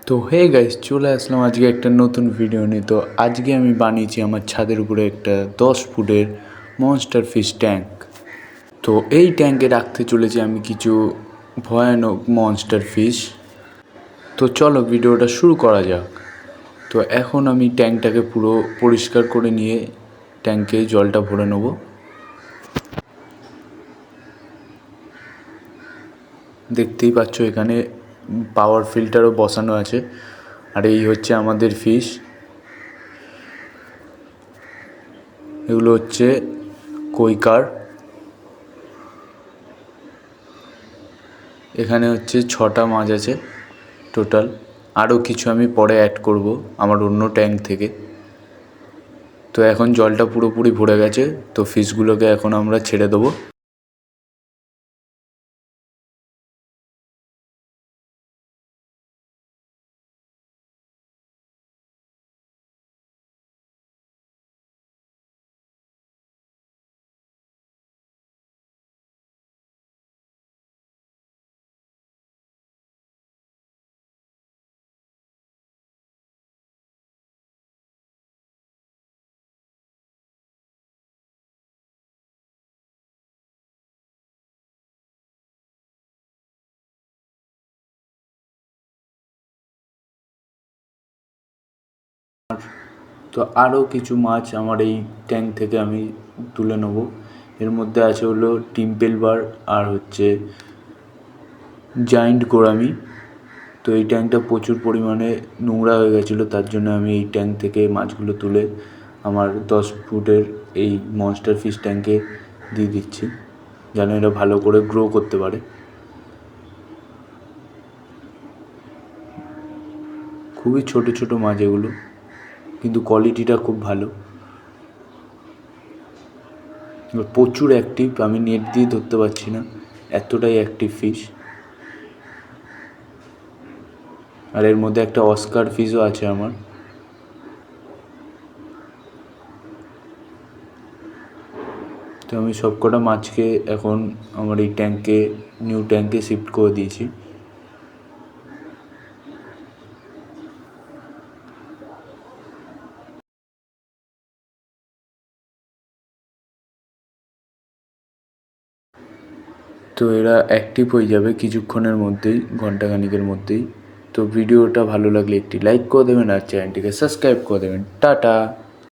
তো hey guys, চলে আসলাম আজকে একটা নতুন ভিডিও নিয়ে। তো আজকে আমি বানিয়েছি আমার ছাদের উপরে একটা 10 ফুটের মনস্টার ফিশ ট্যাঙ্ক। তো এই ট্যাঙ্কে রাখতে চলেছি আমি কিছু ভয়ানক মনস্টার ফিশ। তো চলো ভিডিওটা শুরু করা যাক। তো এখন আমি ট্যাঙ্কটাকে পুরো পরিষ্কার করে নিয়ে ট্যাঙ্কে জলটা ভরে নেব। দেখতেই পাচ্ছ এখানে পাওয়ার ফিল্টারও বসানো আছে। আর এই হচ্ছে আমাদের ফিশ। এগুলো হচ্ছে কৈকার। এখানে হচ্ছে 6টা মাছ আছে টোটাল। আরও কিছু আমি পরে অ্যাড করব আমার অন্য ট্যাঙ্ক থেকে। তো এখন জলটা পুরোপুরি ভরে গেছে, তো ফিশগুলোকে এখন আমরা ছেড়ে দেবো। তো আরও কিছু মাছ আমার এই ট্যাঙ্ক থেকে আমি তুলে নেব। এর মধ্যে আছে হলো টিম্পেল বার আর হচ্ছে জায়েন্ট গোরামি। তো এই ট্যাঙ্কটা প্রচুর পরিমাণে নোংরা হয়ে গেছিলো, তার জন্য আমি এই ট্যাঙ্ক থেকে মাছগুলো তুলে আমার 10 ফুটের এই মনস্টার ফিশ ট্যাঙ্কে দিয়ে দিচ্ছি, যেন এরা ভালো করে গ্রো করতে পারে। খুবই ছোট ছোট মাছ এগুলো, কিন্তু কোয়ালিটিটা খুব ভালো। প্রচুর অ্যাক্টিভ, আমি নেট দিয়ে ধরতে পারছি না, এতটাই অ্যাক্টিভ ফিশ। আর এর মধ্যে একটা অস্কার ফিশও আছে আমার। তো আমি সবকটা মাছকে এখন আমার এই ট্যাঙ্কে, নিউ ট্যাঙ্কে শিফট করে দিয়েছি। তো এরা অ্যাক্টিভ হয়ে যাবে কিছুক্ষণের মধ্যেই, ঘন্টাখানিকের মধ্যেই। তো ভিডিওটা ভালো লাগলে একটি লাইক করে দেবেন আর চ্যানেলটিকে সাবস্ক্রাইব করে দেবেন। টাটা।